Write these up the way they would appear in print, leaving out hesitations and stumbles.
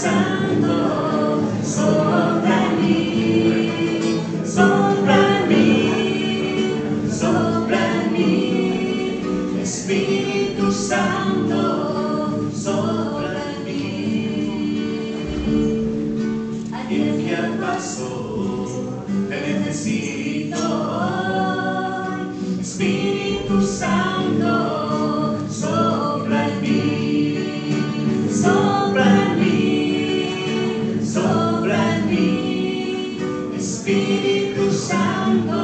Santo sopra mí, sopra mí, sopra mí, Espíritu Santo sopra mí. Ayer que ya pasó, te necesito hoy, Espíritu Santo sopra en mí, sopra en mí, sopra en mí, Espíritu Santo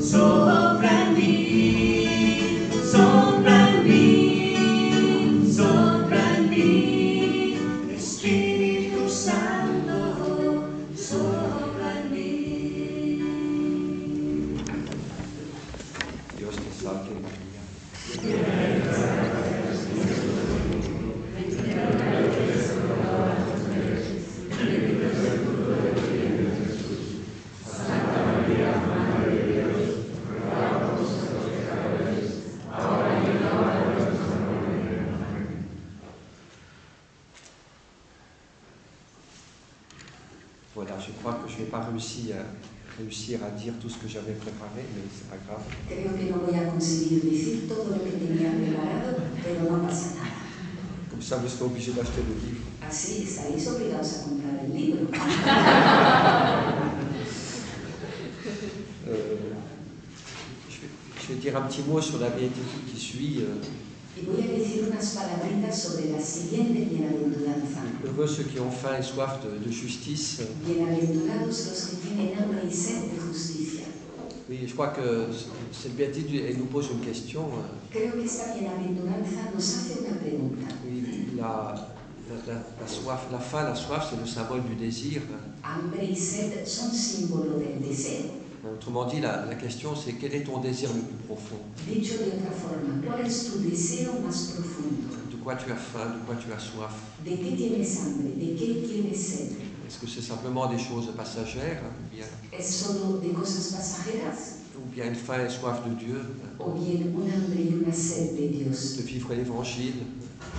sopra en mí, sopra en mí, sopra en mí, Espíritu Santo sopra en mí. Dios te salve María. Voilà, je crois que je n'ai pas réussi à dire tout ce que j'avais préparé, mais c'est pas grave. Creo que no voy a conseguir decir todo lo que tenía preparado, pero no pasa nada. Comme ça, vous serez obligé d'acheter le livre. Así estaréis obligados a comprar el libro. Je vais dire un petit mot sur la béatitude qui suit. Y voy a decir unas palabritas sobre la siguiente bienaventuranza. Heureux ceux qui ont faim et soif de justice. Bienaventurados los que tienen hambre y sed de justicia. Oui, je crois que cette béatitude, elle nous pose une question. Creo que esta bienaventuranza nos hace una pregunta. Oui, la soif, la faim, la soif, c'est le symbole du désir. Hambre y sed son símbolo del deseo. Autrement dit, la question, c'est quel est ton désir le plus profond? Dicho de otra forma, ¿cuál es tu deseo más profundo? De quoi tu as faim, de quoi tu as soif? ¿De qué tienes hambre? ¿De qué tienes sed? Est-ce que c'est simplement des choses passagères, ¿Es solo de cosas pasajeras? ou bien une faim et soif de Dieu, ¿O bien un hambre y una sed de Dios? de vivre l'Évangile?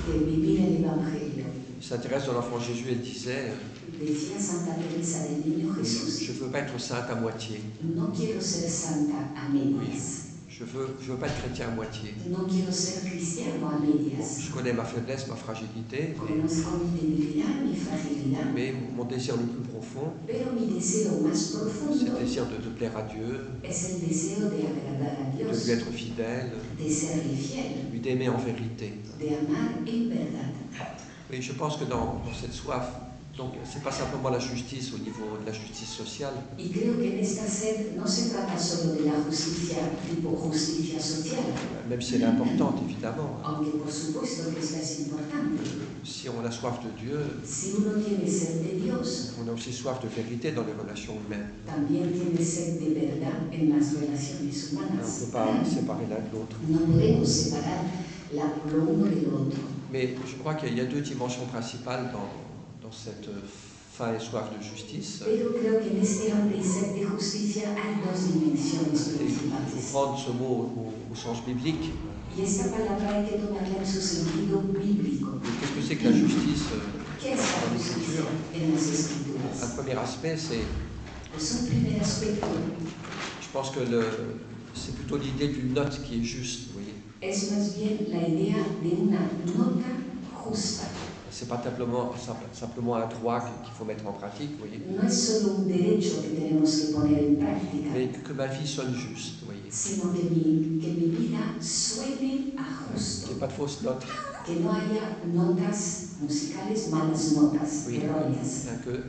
De vivir el Evangelio. Saint Thérèse de l'Enfant Jésus, elle disait, Decía Santa Teresa del Niño Jesús, je ne veux pas être sainte à moitié, no quiero ser santa a medias. je veux pas être chrétien à moitié. No quiero ser cristiano a Bon, medias. je connais ma faiblesse, ma fragilité, Conozco mi debilidad, mi fragilidad, mais mon désir le plus profond, pero mi deseo más c'est profundo le désir de plaire à Dieu, es el deseo de agradar a de Dios, lui être fidèle, de serle fiel, lui d'aimer en vérité. de amar en verdad. Et je pense que dans cette soif, donc c'est pas simplement la justice au niveau de la justice sociale, Y creo que en esta sed no se trata solo de la justicia tipo justicia social, même si elle est importante évidemment. aunque por supuesto que esta es importante. Si on a soif de Dieu, Si uno tiene sed de Dios, on a aussi soif de vérité dans les relations humaines. también tiene sed de verdad en las relaciones On ne humanas. peut pas séparer l'un de l'autre. No podemos separar lo uno de lo otro. Mais je crois qu'il y a deux dimensions principales dans cette faim et soif de justice. Pero creo que en este hambre y sed de justicia hay dos dimensiones Et il faut principales. prendre ce mot au sens biblique. Y esta palabra hay que tomarla en su sentido bíblico. Et qu'est-ce que c'est que la justice ¿Qué es la dans justicia l'Écriture? en las Un Escrituras? premier aspect, c'est, Pues un primer aspecto je pense que c'est plutôt l'idée d'une note qui est juste, vous voyez. es más bien la idea de una nota justa. C'est pas simplement un droit qu'il faut mettre en pratique, vous voyez. No es solo un derecho que tenemos que poner en práctica, Mais que ma vie sonne juste, vous voyez. sino que mi vida suene a Qu'il justo, n'y ait pas de fausses notes. que no haya notas musicales, malas notas, Oui. erróneas,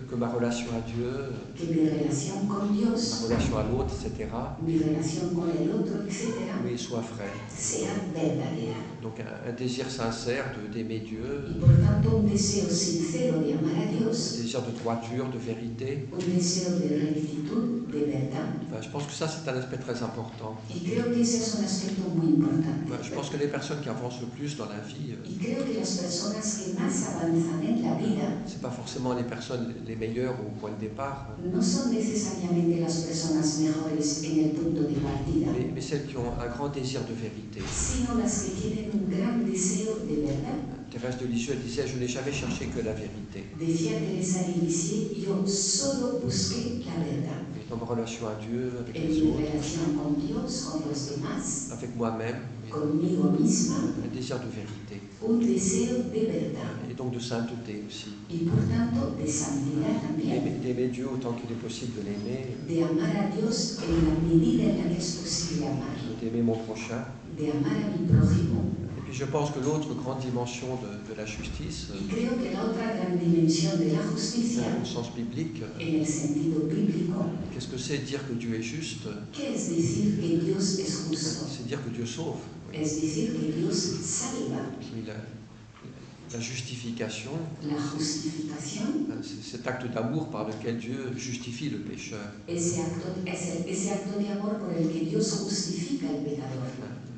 Que ma relation à Dieu, que mi relación con ma Dios, relation à l'autre, etc., mi relación con el otro, etc., oui, soit vraie. sea verdadera. Donc un désir sincère d'aimer Dieu, Y por tanto un deseo sincero de amar a un Dios, désir de droiture, de vérité. un deseo de rectitud, de verdad. Enfin, je pense que ça, c'est un aspect très important. Y creo que ese es un aspecto muy importante. Enfin, je pense que les personnes qui avancent le plus dans la vie, Y creo que las personas que más avanzan en la vida c'est pas forcément les personnes les meilleures au point de départ, no son necesariamente las personas mejores en el punto de partida, mais celles qui ont un grand désir de vérité, sino las que tienen un gran deseo de verdad, de Thérèse de Lisieux disait, je n'ai jamais cherché que la vérité. Decía Teresa de Lisieux, yo solo busqué la verdad. Et dans ma relation à Dieu, avec En les mi autres, relación con Dios, con los demás, avec moi-même, conmigo misma, un désir de vérité. un deseo de verdad Et donc de sainteté aussi. y por tanto de santidad también, D'aimer Dieu autant qu'il est possible de l'aimer, de amar a Dios en la medida en la que es posible amarlo, d'aimer mon prochain. de amar a mi prójimo. Et puis je pense que l'autre grande dimension de la justice, Y creo que la otra gran dimensión de la justicia, au sens biblique, en el sentido bíblico, qu'est-ce que c'est dire que Dieu est juste? ¿qué es decir que Dios es justo? C'est dire que Dieu sauve. Es decir, que Dios salva. Oui, la justification, La justificación, c'est cet acte d'amour par lequel Dieu justifie le pécheur. ese acto de amor por el que Dios justifica al pecador.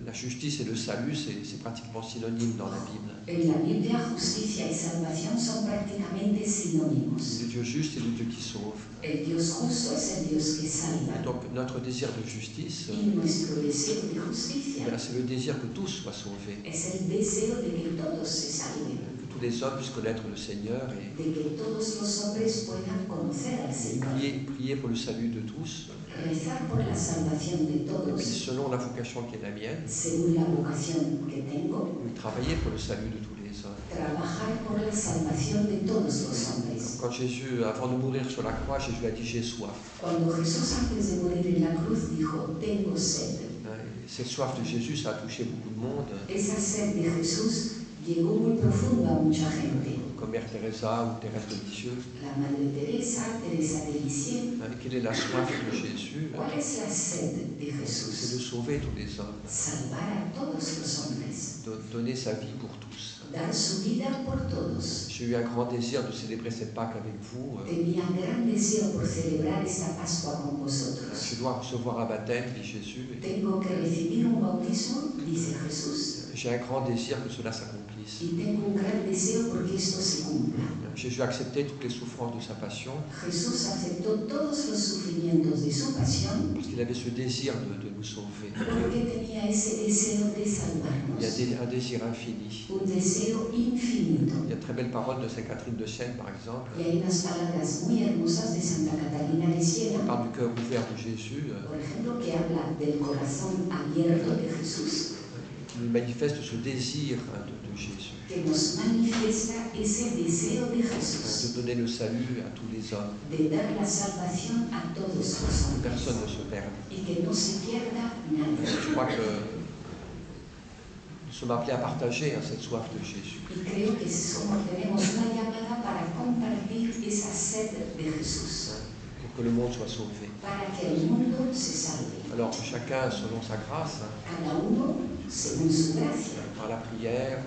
La justice et le salut, c'est pratiquement synonyme dans la Bible. En la Biblia, justicia y salvación son prácticamente sinónimos. Le Dieu juste et le Dieu qui sauve. El Dios justo es el Dios que salva. Donc notre désir de justice, Y nuestro deseo de justicia c'est le désir que tous soient sauvés, es el deseo de que todos se salven, que tous les hommes puissent connaître le Seigneur et de que todos los hombres puedan conocer al Señor, prier pour le salut de tous, rezar por la salvación de et puis todos, selon la vocation qui est la mienne, según la vocación que tengo, travailler pour le salut de tous les hommes. trabajar por la salvación de todos los hombres. Quand Jésus, avant de mourir sur la croix, Jésus a dit j'ai soif. Cuando Jesús antes de morir en la cruz dijo, tengo sed. Et cette soif de Jésus, ça a touché beaucoup de monde, Esa sed de Jesús llegó muy profundo a mucha gente. comme Mère Teresa ou Thérèse de Lisieux. La Madre Teresa, Teresa de Lisieux. Quelle est la soif de Jésus? ¿Cuál es la sed de C'est de Jesús? sauver tous les hommes, Salvar a todos los hombres, de donner sa vie pour tous. dar su vida por todos. J'ai eu un grand désir de célébrer cette Pâque avec vous. Tenía gran deseo por celebrar esta Pascua con vosotros. Je dois recevoir un baptême, dit Jésus. Tengo que recibir un bautismo, dice Jesús, J'ai un grand désir que cela s'accomplisse. y tengo un gran deseo porque esto se cumpla. Jésus a accepté toutes les souffrances de sa passion Jesús aceptó todos los sufrimientos de su pasión parce qu'il avait ce désir de nous sauver. porque tenía ese deseo de Il y salvarnos, a un désir infini. un deseo infinito. Il y a de très belles paroles de Sainte Catherine de Sienne, par exemple. Y hay unas palabras muy hermosas de Santa Catalina de Elle Siena, parle du cœur ouvert de Jésus, por ejemplo, que habla del corazón abierto de Jesús, qui nous manifeste ce désir de Jésus, que nos manifiesta ese deseo de Jesús, de donner le salut à tous les hommes, de dar la salvación a todos los que hombres personne ne se perde. y que no se pierda nadie. Je crois que nous sommes appelés à partager cette soif de Jésus. Y creo que tenemos una llamada para compartir esa sed de Jesús, Pour que le monde soit sauvé. para que el mundo se salve, Alors chacun selon sa grâce, cada uno según su gracia, par la prière,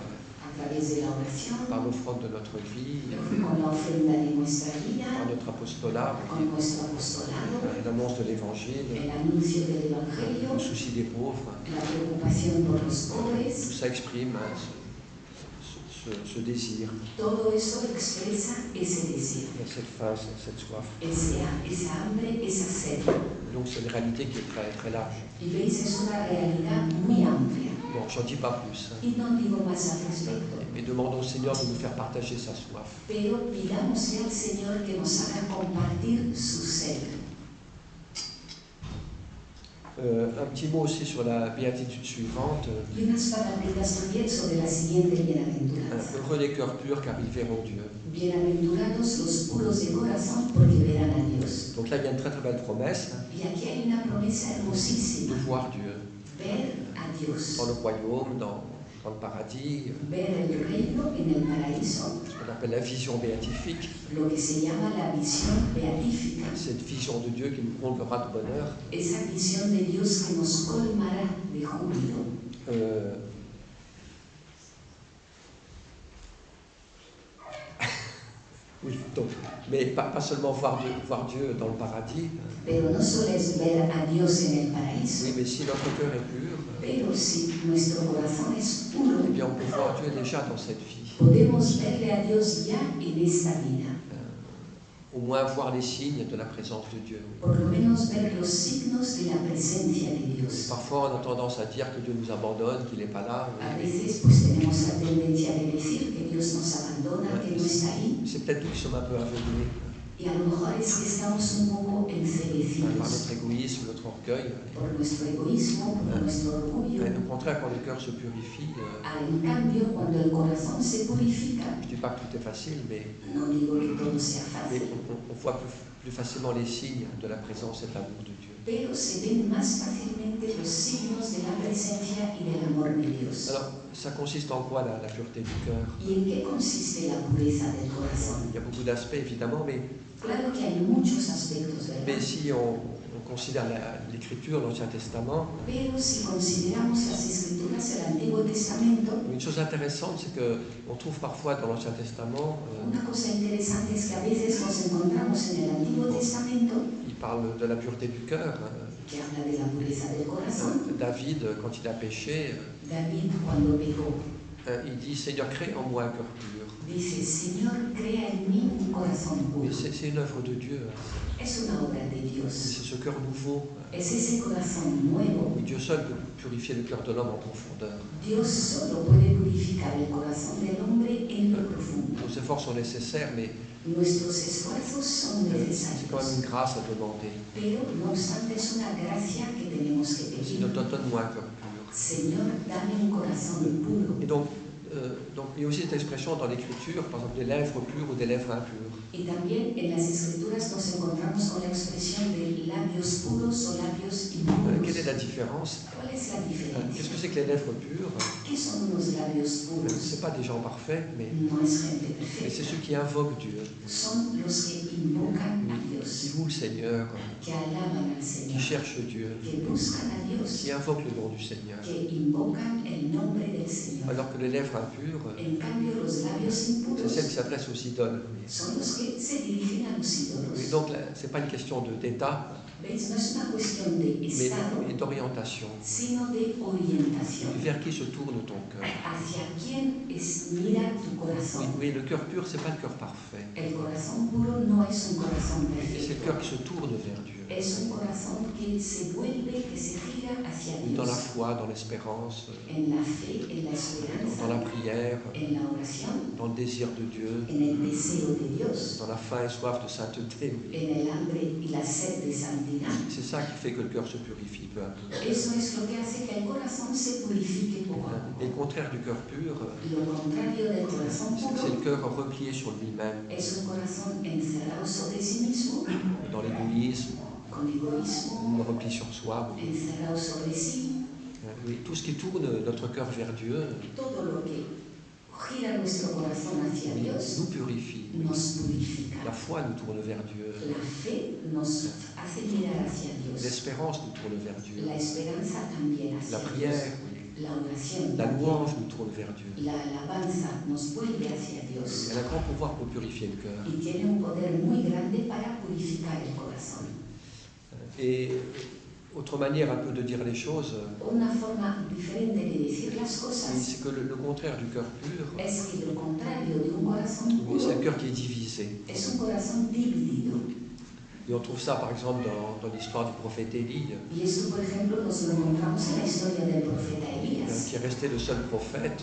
a través de la oración, par l'offrande de notre vie, con la ofrenda de nuestra par vida, notre apostolat, con nuestro apostolado, l'annonce de l'Évangile, el anuncio del le Evangelio, souci des pauvres. la preocupación por los Tout pobres, ça exprime ce désir, todo eso expresa ese deseo, cette faim, cette soif. esa hambre, esa sed. Donc c'est une réalité qui est très, très large. Y veis, es una realidad muy amplia. Bon, j'en dis pas plus. Y no digo más al respecto, Mais demandons au Seigneur de nous faire partager sa soif. pero pidámosle al Señor que nos haga compartir su sed. Un petit mot aussi sur la béatitude suivante. Y unas palabritas también sobre la siguiente bienaventuranza. Heureux les cœurs purs car ils verront Dieu. Bienaventurados los puros de corazón porque verán a Dios. Donc là, il y a une très très belle promesse Y aquí hay una promesa de hermosísima, voir Dieu ver a Dios, dans le royaume, dans le paradis, ver el reino en el paraíso, ce qu'on appelle la vision béatifique, lo que se llama la visión beatífica, cette vision de Dieu qui nous comblera de bonheur. esa visión de Dios que nos colmará de júbilo. Oui, donc, mais pas seulement voir Dieu dans le paradis, Pero no solo es ver a Dios en el paraíso, oui, mais si notre cœur est pur, pero si nuestro corazón es puro, eh bien on peut voir Dieu déjà dans cette vie. podemos verle a Dios ya en esta vida, Au moins voir les signes de la présence de Dieu. por lo menos ver los signos de la presencia de Dios. Parfois on a tendance à dire que Dieu nous abandonne, qu'il n'est pas là. A veces pues tenemos la tendencia de decir que peut-être nous qui sommes un peu aveuglés Y a lo mejor es que estamos un poco par enceguecidos notre égoïsme, notre orgueil. por nuestro egoísmo, por nuestro orgullo. Et au contraire, quand le cœur se purifie, En cambio, cuando el corazón se purifica, je ne dis pas que tout est facile, mais no digo que todo sea mais fácil, on voit plus facilement les signes de la présence et de l'amour de Dieu. pero se ven más fácilmente los signos de la presencia y del amor de Dios. Alors, ça consiste en quoi la pureté du cœur? ¿Y en qué consiste la pureza del corazón? Il y a beaucoup d'aspects évidemment, mais Claro que hay muchos aspectos, ¿verdad? si on considère l'Écriture, l'Ancien Testament, Pero si consideramos las escrituras del Antiguo Testamento, une chose intéressante, c'est qu'on trouve parfois dans l'Ancien Testament, una cosa interesante es que a veces nos encontramos en el Antiguo Testamento il parle de la pureté du cœur. que habla de la pureza del corazón. David, quand il a péché, David, cuando pecó, il dit « Seigneur, crée en moi un cœur pur ». dice, Señor, crea en mí un corazón Mais puro. c'est une œuvre de Dieu. Es una obra de Dios. C'est ce cœur nouveau. Es ese corazón nuevo. Oui, Dieu seul peut purifier le cœur de l'homme en profondeur. Dios solo puede purificar el corazón del hombre en lo profundo. Nos efforts sont nécessaires, mais Nuestros esfuerzos son c'est quand même necesarios, une grâce à demander. pero no obstante es una gracia que tenemos que Seigneur, pedir. donne-moi un cœur pur. Señor, dame un corazón puro. Et donc, il y a aussi cette expression dans l'Écriture, par exemple, des lèvres pures ou des lèvres impures. Y también en las escrituras nos encontramos con la expresión de labios puros o labios Quelle est impuros. la différence? ¿Cuál es la Qu'est-ce que diferencia? c'est que les lèvres pures? ¿Qué son unos labios Ce puros? n'est pas des gens parfaits, mais No es gente c'est perfecta. ceux qui invoquent Dieu, Son los que invocan a qui Dios, louent le Seigneur, que alaban al qui Señor, cherchent Dieu, que buscan a Dios, qui invoquent le nom du Seigneur. que invocan el nombre del Señor. Alors que les lèvres impures, En cambio, los labios c'est impuros celles qui s'adressent aux idoles. son los que se dirigen a los Et ídolos. donc, ce n'est pas une question d'état, ¿Veis? No es una cuestión de estado, mais d'orientation. sino de orientación. Vers qui se tourne ton cœur? ¿Hacia quién mira tu corazón? Oui, le cœur pur, ce n'est pas le cœur parfait. El corazón puro no es un corazón C'est le perfecto. cœur qui se tourne vers Dieu. Es un corazón que se vuelve, que se gira hacia Dans la Dios. foi, dans l'espérance, En la fe, en la dans la esperanza, prière, en la oración, dans le désir de Dieu, en el deseo de Dios, dans la faim et soif de sainteté. en el hambre y la sed de santidad. C'est ça qui fait que le cœur se purifie peu à peu. Eso es lo que hace que el corazón se purifique poco a Et le poco. contraire du cœur pur, Lo contrario del corazón c'est puro le cœur replié sur lui-même, es un corazón encerrado sobre sí mismo, dans l'égoïsme, con egoísmo, le repli sur soi. encerrado sobre sí. Oui, tout ce qui tourne notre cœur vers Dieu Todo lo que gira nuestro corazón hacia Dios nous purifie. nos purifica. La foi nous tourne vers Dieu. La fe nos hace mirar hacia Dios. L'espérance nous tourne vers Dieu. La esperanza también La hacia Dios. prière, oui. La oración La también. louange nous tourne vers Dieu. La alabanza nos vuelve hacia Dios. Elle a un grand pouvoir pour purifier le cœur. Y tiene un poder muy grande para purificar el corazón. Et autre manière un peu de dire les choses, Una forma diferente de decir las oui, cosas c'est que le contraire du cœur pur, es que lo contrario de un corazón oui, c'est puro un cœur qui est divisé. es un corazón dividido. Et on trouve ça par exemple dans l'histoire du prophète Élie, Y esto, por ejemplo, nos lo encontramos en la historia del profeta Elías, qui est resté le seul prophète,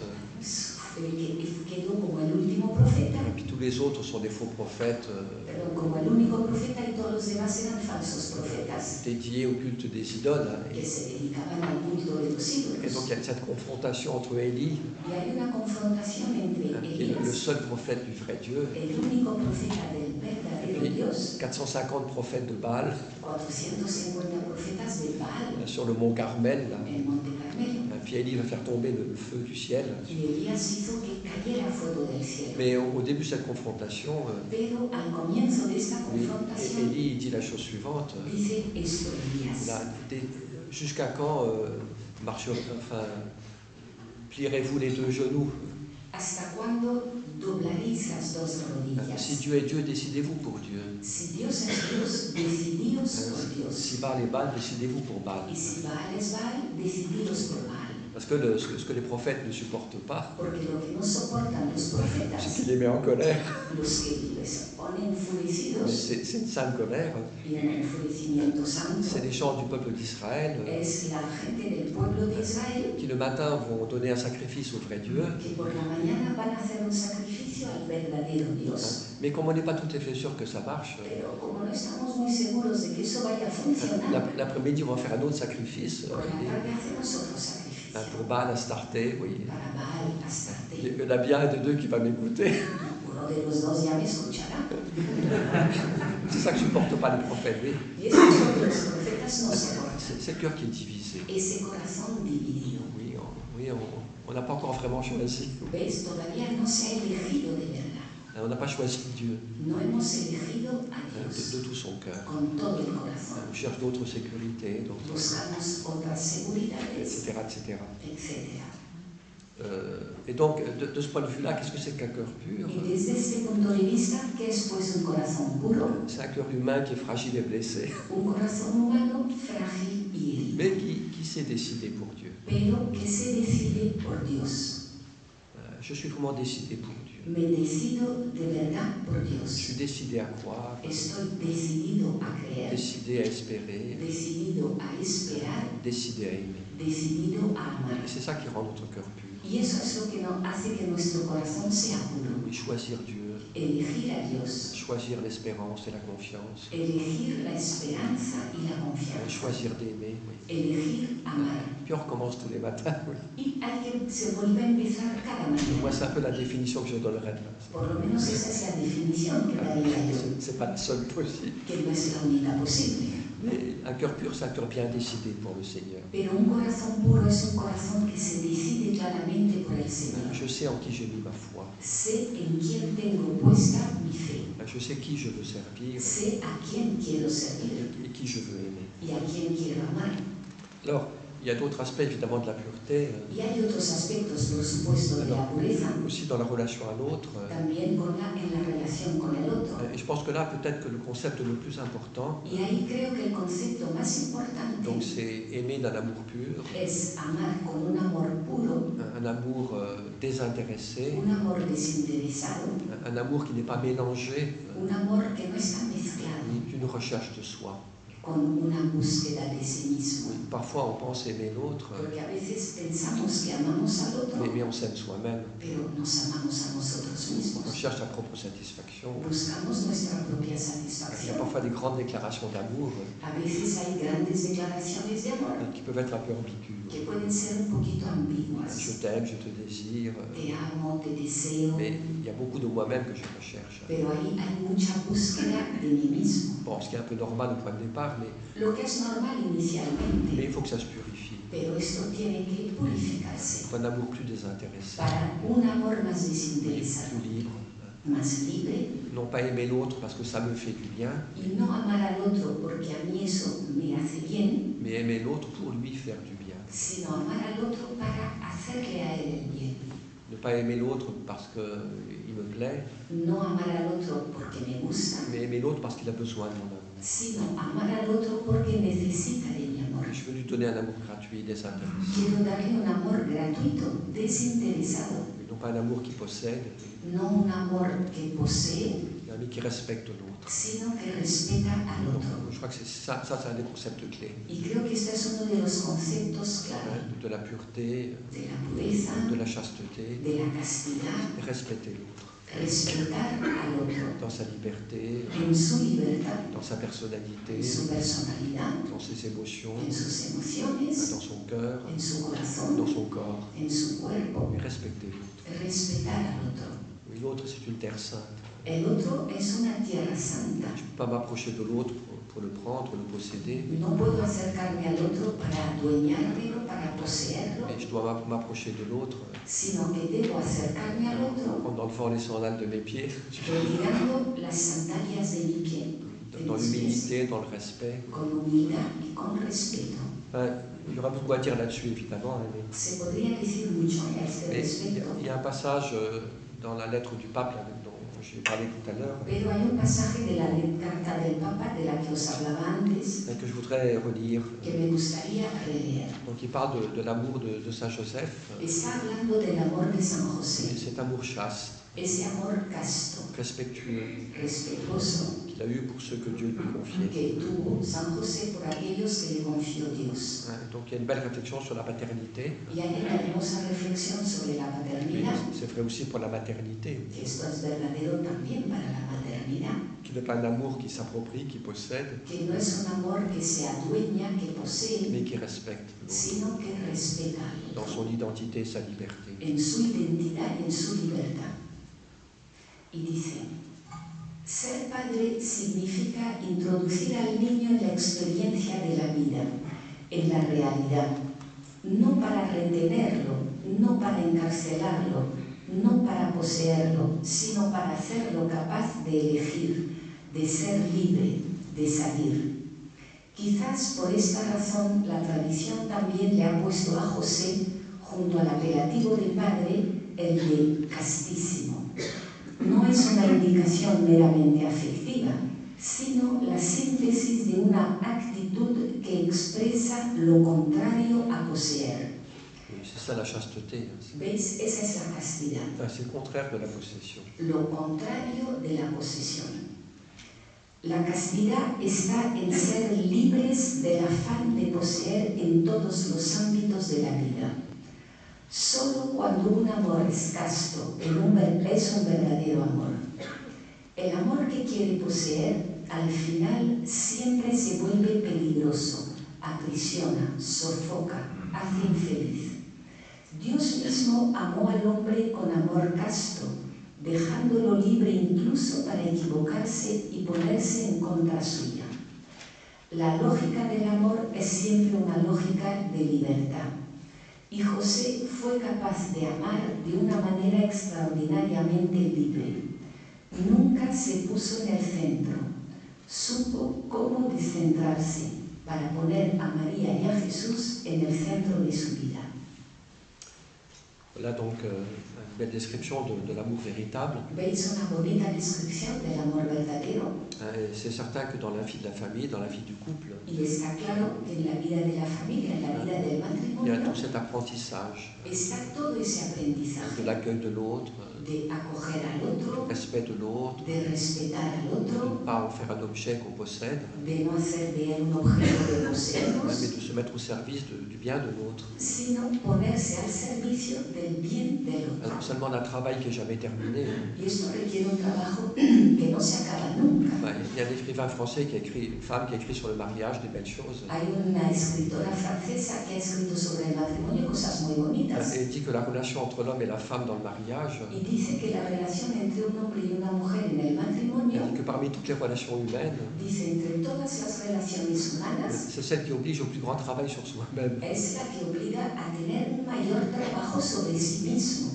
que quedó como el último profeta, et puis tous les autres sont des faux prophètes pero como el único profeta y todos los demás eran falsos profetas dédiés au culte des idoles. que se dedicaban al culto de los Et ídolos. donc il y a cette confrontation entre Élie, Y hay una confrontación entre qui est le Elías, seul prophète du vrai Dieu, el único profeta del verdadero Dios, 450 prophètes de Baal 450 profetas de Baal sur le mont Carmel. Là. en Monte Carmelo. Puis Élie va faire tomber le feu du ciel. Y Elías hizo que cayera fuego del cielo. Mais au début de cette confrontation, Pero al comienzo de esta oui, confrontación Élie dit la chose suivante. dice esto Elías: Là, jusqu'à quand plierez-vous les deux genoux? ¿Hasta cuándo doblaréis las dos Si rodillas? Dieu est Dieu, décidez-vous pour Dieu. Si Dios es Dios, decidíos por Dios. Si Baal est Baal, décidez-vous pour Baal. Y si Baal es Baal, decidíos por Baal. Parce que ce que les prophètes ne supportent pas, Porque lo que no soportan los c'est profetas, qu'il les met en colère. los que les ponen enfurecidos, C'est une sainte colère. y un enfurecimiento santo, C'est les gens du peuple d'Israël es la gente del pueblo de Israel qui le matin vont donner un sacrifice au vrai Dieu. que por la mañana van a hacer un sacrificio al verdadero hein. Dios. Mais comme on n'est pas tout à fait sûr que ça marche, Pero como no estamos muy seguros de que eso vaya a funcionar, l'après-midi, on va faire un autre sacrifice por la tarde hacemos otro sacrificio pour Baal Astarté, oui. para Baal Astarte. Il y en a bien un des deux qui va m'écouter. Uno de los dos ya me escuchará. C'est ça que je ne supporte pas les prophètes. Oui. Y eso es lo que los profetas no soportan. C'est le cœur qui est divisé. Ese corazón dividido. Oui, on n'a pas encore vraiment choisi. ¿Ves? Todavía no se ha elegido de verdad. On n'a pas choisi Dieu No hemos elegido a Dios de tout son cœur. con todo el corazón. On cherche d'autres sécurités, Buscamos otras seguridades, etc., etc. etc. Et donc, de ce point de vue-là, qu'est-ce que c'est qu'un cœur pur? Y desde este punto de vista, ¿qué es pues un corazón puro? C'est un cœur humain qui est fragile et blessé, Un corazón humano frágil y herido, mais qui s'est décidé pour Dieu. pero que se decide por Dios. Je suis vraiment décidé pour Dieu. Me decido de verdad por Je Dios. suis décidé à croire, Estoy decidido a creer, décidé à espérer, decidido a esperar, décidé à aimer. decidido a amar. Et c'est ça qui rend notre cœur pur. Y eso es lo que hace que nuestro corazón sea puro. Oui, choisir Dieu, Elegir a Dios, choisir l'espérance et la confiance, elegir la esperanza y la confianza, choisir d'aimer. Oui. elegir amar. Puis on recommence tous les matins. Oui. Y hay que se vuelve a empezar cada mañana. Moi, c'est un peu la définition que je donnerais. Por lo menos esa es la definición que daría yo, C'est pas la seule possible. que no es la única posible. Mais un cœur pur, c'est un cœur bien décidé pour le Seigneur. Pero un corazón puro es un corazón que se decide claramente por el Señor. Je sais en qui j'ai mis ma foi. Sé en quién tengo puesta mi fe. Je sais qui je veux servir Sé a quién quiero servir et qui je veux aimer. y a quién quiero amar. Alors, il y a d'autres aspects évidemment de la pureté, Y hay otros aspectos, por supuesto, de la pureza, aussi dans la relation à l'autre. también en la relación con el otro. Et je pense que là, peut-être que le concept le plus important, Y ahí creo que el concepto más importante donc c'est aimer d'un amour pur, es amar con un amor puro, un amour désintéressé, un amor desinteresado, un amour qui n'est pas mélangé un amor que no está mezclado ni d'une recherche de soi. con una búsqueda de sí mismo. Parfois, on pense aimer l'autre, Porque a veces pensamos que amamos al otro, mais on s'aime soi-même. pero nos amamos a nosotros On mismos. cherche sa propre satisfaction. Buscamos nuestra propia Il y a satisfacción. parfois des grandes déclarations d'amour A veces hay grandes declaraciones de amor qui peuvent être un peu ambiguës. que pueden ser un poquito ambiguas. Je t'aime, je te désire, Te amo, te deseo, mais il y a beaucoup de moi-même que je recherche. pero ahí hay mucha búsqueda de mí mismo. Bon, ce qui est un peu normal au point de départ, mais Lo que es normal inicialmente, il faut que ça se purifie. pero esto tiene que purificarse Un amour plus désintéressé, para un amor más desinteresado, plus libre. más libre, Non pas aimer l'autre parce que ça me fait du bien, y no amar al otro porque a mí eso me hace bien, mais aimer l'autre pour lui faire du bien. sino amar al otro para hacerle a él el bien. Ne pas aimer l'autre parce qu'il me plaît, No amar al otro porque me gusta, mais aimer l'autre parce qu'il a besoin de mon amour. sino amar al otro porque necesita de mi amor. Je veux lui donner un amour gratuit, désintéressé. Quiero darle un amor gratuito, desinteresado, Mais non pas un amour qui possède, no un amor que posee, mais qui respecte l'autre. sino que respeta al Donc, otro. je crois que ça c'est un des concepts clés Y creo que este es uno de los conceptos clave de la pureté, de la pureza, de la chasteté, de la castidad, respecter l'autre respetar al otro dans sa liberté, en su libertad, dans sa personnalité, en su personalidad, dans ses émotions, en sus emociones, dans son cœur, en su dans corazón, son corps, en su cuerpo, et respecter l'autre. respetar al otro. Oui, l'autre, c'est une terre sainte. El otro es una tierra santa. Je ne peux pas m'approcher de l'autre pour le prendre, le posséder, No puedo acercarme al otro para adueñármelo, para poseerlo, mais je dois m'approcher de l'autre sino que debo acercarme al otro en enlevant les sandales de mes pieds, retirando las sandalias de mi pie, dans l'humilité, dans le respect. con humildad y con respeto. Il y aura beaucoup à dire là-dessus, évidemment, hein, Se podría decir mucho a este mais respecto, il y a un passage dans la lettre du pape là, dont j'ai parlé tout à l'heure, pero hay un pasaje de la carta del Papa de la que os hablaba antes que je voudrais relire. que me gustaría releer. Donc il parle de l'amour de Saint Joseph, Está hablando del amor de San et José, cet amour chaste, ese amor casto, respectueux, respetuoso, qu'il a eu pour ceux que Dieu lui confiait. que tuvo San José por aquellos que le confió Dios. Donc il y a une belle réflexion sur la paternité. Y hay una hermosa reflexión sobre la Mais paternidad, c'est vrai aussi pour la maternité, que esto es verdadero también para la maternidad, qui n'est pas un amour qui s'approprie, qui possède, que no es un amor que se adueña, que posee, mais qui respecte l'autre sino que respeta al dans otro, son identité et sa liberté. en su identidad y en su libertad. Y dice, ser padre significa introducir al niño en la experiencia de la vida, en la realidad, no para retenerlo, no para encarcelarlo, no para poseerlo, sino para hacerlo capaz de elegir, de ser libre, de salir. Quizás por esta razón la tradición también le ha puesto a José, junto al apelativo de padre, el de castísimo. No es una indicación meramente afectiva, sino la síntesis de una actitud que expresa lo contrario a poseer. C'est ça la chasteté. ¿Veis? Esa es la castidad, C'est le contraire de la possession. lo contrario de la posesión. La castidad está en ser libres del afán de poseer en todos los ámbitos de la vida. Solo cuando un amor es casto es un verdadero amor. El amor que quiere poseer, al final, siempre se vuelve peligroso, aprisiona, sofoca, hace infeliz. Dios mismo amó al hombre con amor casto, dejándolo libre incluso para equivocarse y ponerse en contra suya. La lógica del amor es siempre una lógica de libertad. Y José fue capaz de amar de una manera extraordinariamente libre. Nunca se puso en el centro. Supo cómo descentrarse para poner a María y a Jesús en el centro de su vida. Voilà donc une belle description de l'amour véritable. ¿Veis una bonita descripción del amor verdadero? Et c'est certain que dans la vie de la famille, dans la vie du couple, Y está claro que en la vida de la familia, en la vida del il y a matrimonio, tout cet apprentissage está todo ese de aprendizaje l'accueil de l'autre, de acoger al du otro, respect de l'autre, de respetar al de otro, ne pas en faire un objet qu'on possède, de no hacer de él un objeto de mais poseernos, de se mettre au service du bien de l'autre. sino ponerse al servicio del bien del Alors, otro. seulement un travail qui n'est jamais terminé. Y esto requiere un trabajo que no se acaba nunca. Il y a un écrivain français qui a écrit, une femme qui a écrit sur le mariage des belles choses. Hay una escritora francesa que ha escrito sobre el matrimonio cosas muy bonitas. Et il dit que la relation entre l'homme et la femme dans le mariage, Y dice que la relación entre un hombre y una mujer en el il matrimonio, dit que parmi toutes les relations humaines, dice, entre todas las relaciones humanas, c'est celle qui oblige au plus grand travail sur soi-même. es la que obliga a tener un mayor trabajo sobre sí mismo.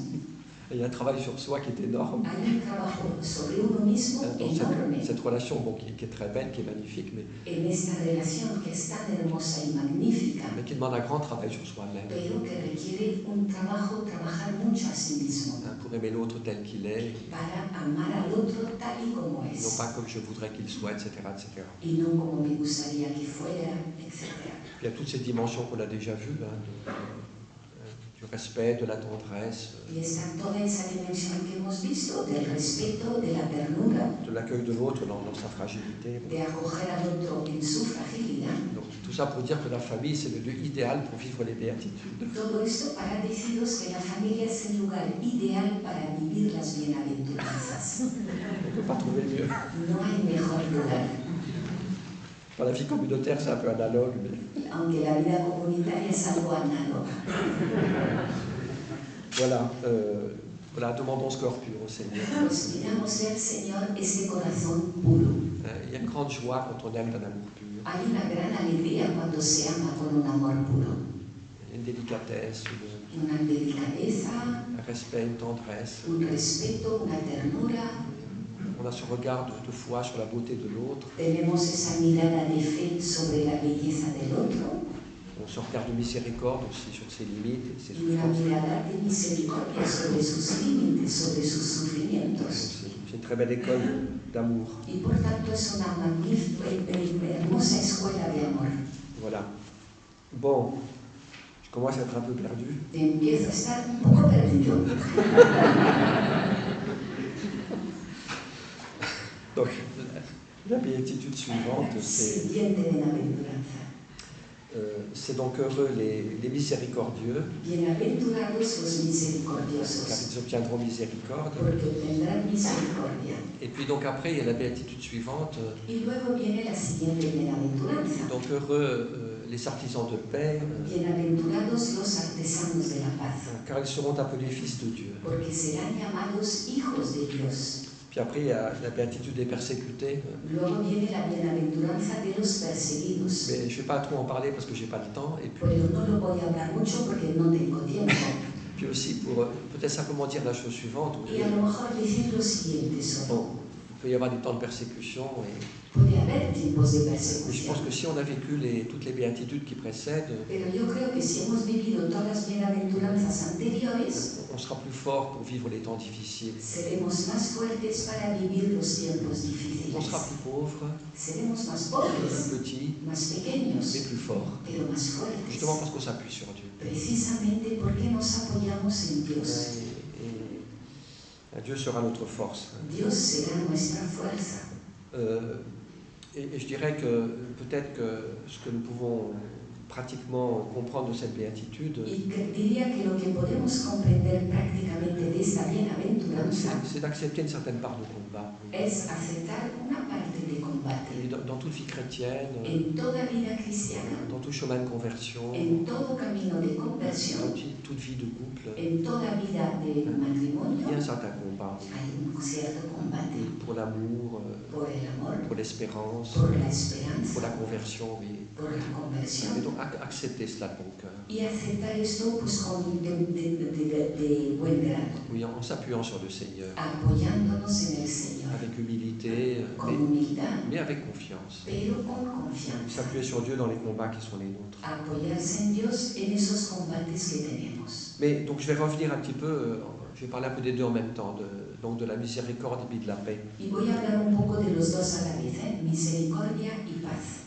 Et il y a un travail sur soi qui est énorme. Hay un trabajo sobre uno mismo Dans enorme cette relation bon, qui est très belle, qui est magnifique, en esta relación que es tan hermosa y magnífica, mais qui demande un grand travail sur soi-même, pero que requiere un trabajo, trabajar mucho a sí mismo, pour aimer l'autre tel qu'il est, para amar al otro tal y como non es, pas comme je voudrais qu'il soit, etc. etc. y no como me gustaría que fuera, etc. Puis il y a toutes ces dimensions qu'on a déjà vues, du respect, de la tendresse, Y está toda esa dimensión que hemos visto del respeto, de la ternura, de l'accueil de l'autre dans sa fragilité. de acoger al otro en su fragilidad. Donc tout ça pour dire que la famille, c'est le lieu idéal pour vivre les béatitudes. Todo esto para deciros que la familia es el lugar ideal para vivir las bienaventuranzas. On ne peut pas trouver mieux. No hay mejor lugar. Dans la vie communautaire, c'est un peu analogue, mais Aunque la vida comunitaria es algo análoga. voilà, voilà, demandons ce corps pur au Seigneur. Pues pidámosle al Señor este corazón puro. Il y a une grande joie quand on aime d'un amour pur. Hay una gran alegría cuando se ama con un amor puro. Il y a une délicatesse, Una delicadeza, un respect, une tendresse. un respeto, una ternura. On a ce regard de foi sur la beauté de l'autre. Tenemos esa mirada de fe sobre la belleza del otro On se regarde de miséricorde aussi sur ses limites et ses y una souffrances. mirada de misericordia sobre sus límites, sobre sus sufrimientos. C'est une très belle école d'amour. Y por tanto es una magnífica y hermosa escuela de amor. Voilà. Bon, je commence à être un peu perdu. Empiezo a estar un poco perdido. Donc, la béatitude suivante, La siguiente bienaventuranza. c'est donc heureux les miséricordieux, Bienaventurados los car misericordiosos, ils obtiendront miséricorde. porque obtendrán misericordia. Et puis donc après, il y a la béatitude suivante, Y luego viene la siguiente bienaventuranza. donc heureux les artisans de paix, Bienaventurados los artesanos de la paz, car ils seront appelés fils de Dieu. porque serán llamados hijos de Dios. Puis après, il y a la béatitude des persécutés, Luego viene la bienaventuranza de los perseguidos. mais je ne vais pas trop en parler parce que je n'ai pas le temps. Et puis, Pero no lo voy a hablar mucho porque no tengo tiempo. puis aussi, pour peut-être simplement dire la chose suivante, Y a lo mejor decir lo siguiente solo. bon, il peut y avoir des temps de persécution, Puede haber tiempos de mais je pense persecución. que si on a vécu toutes les béatitudes qui précèdent, Pero yo creo que si hemos vivido todas las bienaventuranzas anteriores, on sera plus fort pour vivre les temps difficiles. seremos más fuertes para vivir los tiempos On difíciles. sera plus pauvre, Seremos más plus pobres, petit, más mais pequeños, plus fort. pero más fuertes. Justement parce qu'on s'appuie sur Dieu. Precisamente porque nos apoyamos en Dios. Et Dieu sera notre force. Dios será nuestra fuerza. Et je dirais que peut-être que ce que nous pouvons pratiquement comprendre de cette béatitude, Y diría que lo que podemos comprender prácticamente de esta bienaventuranza c'est d'accepter une certaine part de combat. es aceptar una parte de Et combate. dans toute vie chrétienne, En toda vida cristiana, dans tout chemin de conversion, en todo camino de dans conversión, toute vie de couple, en toda vida de il y a matrimonio, un certain combat hay un cierto combate pour l'amour, por el amor, pour l'espérance, por la pour esperanza, la conversion, oui. por la Et conversión. donc accepter cela de bon cœur. Y aceptar esto pues con de buen grado, Oui, en s'appuyant sur le Seigneur, apoyándonos en el Señor, avec humilité, con humildad, mais avec confiance. pero con confianza. S'appuyer sur Dieu dans les combats qui sont les nôtres. Apoyarse en Dios en esos combates que tenemos. Mais donc je vais revenir un petit peu, je vais parler un peu des deux en même temps, donc de la miséricorde et puis de la paix. Y voy a hablar un poco de los dos a la vez, misericordia y paz.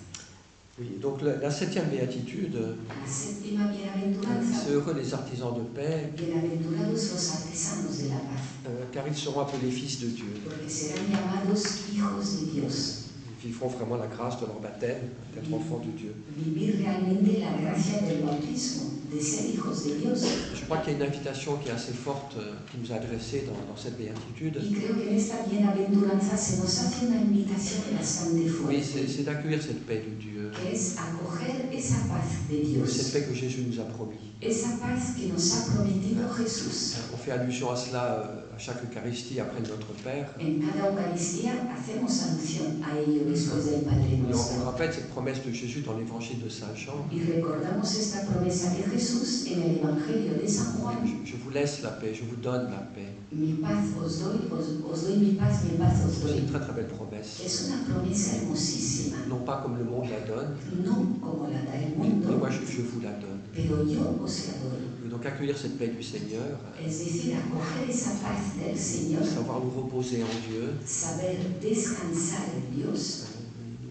Oui, donc la septième béatitude, La séptima bienaventuranza, c'est heureux les artisans de paix, bienaventurados los artesanos de la paz, car ils seront appelés fils de Dieu. porque serán llamados hijos de Dios. Ils vivront vraiment la grâce de leur baptême, d'être enfants de Dieu. Vivir realmente la gracia del bautismo, de ser hijos de Dios. Je crois qu'il y a une invitation qui est assez forte, qui nous est adressée dans cette béatitude. Y creo que en esta bienaventuranza se nos hace una invitación bastante Oui, fuerte, c'est d'accueillir cette paix de Dieu, que es acoger esa paz de cette Dios, paix que Jésus nous a promis. esa paz que nos ha prometido Jesús. On fait allusion à cela à chaque Eucharistie après notre Père. En cada Eucaristía hacemos alusión a ello después del Padre Et on Nuestro. rappelle cette promesse de Jésus dans l'évangile de Saint Jean. Y recordamos esta promesa de Jesús en el Evangelio de San Juan. Je vous laisse la paix, je vous donne la paix. Mi paz os doy mi paz os C'est une doy. très très belle promesse. Es una promesa hermosísima, Non pas comme le monde la donne, no como la da el mais mundo, moi je vous la donne. pero yo os la doy. Et donc accueillir cette paix du Seigneur, Es decir, acoger esa paz del Señor, savoir nous reposer en Dieu, saber descansar en Dios,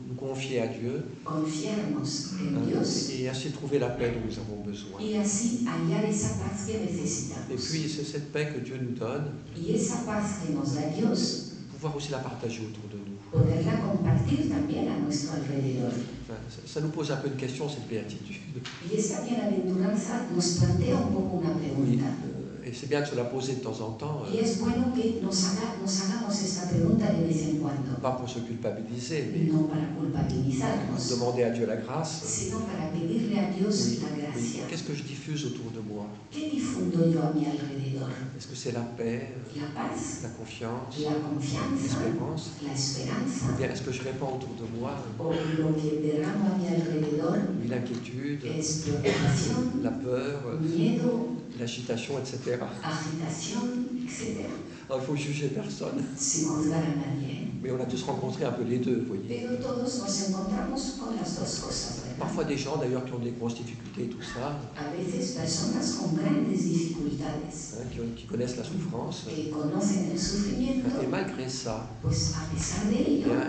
nous confier à Dieu, confiarnos en Dios et ainsi trouver la paix dont nous avons besoin. y así hallar esa paz que Et necesitamos. puis c'est cette paix que Dieu nous donne, Y esa paz que nos da Dios, pouvoir aussi la partager autour de nous. poderla compartir también a nuestro alrededor. Enfin, ça nous pose un peu une question, cette béatitude. Y esta bienaventuranza nos plantea un poco una Oui, pregunta. et c'est bien de se la poser de temps en temps, Y es bueno que nos hagamos esta pregunta de vez en cuando, pas pour se culpabiliser, mais no para culpabilizarnos, demander à Dieu la grâce. sino para pedirle a Dios Oui, la oui. gracia. Qu'est-ce que je diffuse autour de moi? ¿Qué difundo yo a mi alrededor? Est-ce que c'est la paix, La paz, la confiance, la confianza, l'espérance? la Ou esperanza, bien est-ce que je répands autour de moi o lo que derramo a mi alrededor l'inquiétude, es preocupación, la peur, miedo, l'agitation, etc. agitación, etc. Alors, il faut juger personne, Sin juzgar a nadie. mais on a tous rencontré un peu les deux, vous voyez. Pero todos nos encontramos con las dos cosas, ¿verdad? Parfois des gens d'ailleurs qui ont des grosses difficultés, tout ça, A veces personas con grandes dificultades qui connaissent la souffrance, que conocen el sufrimiento, et malgré ça, pues a pesar de il y ello a,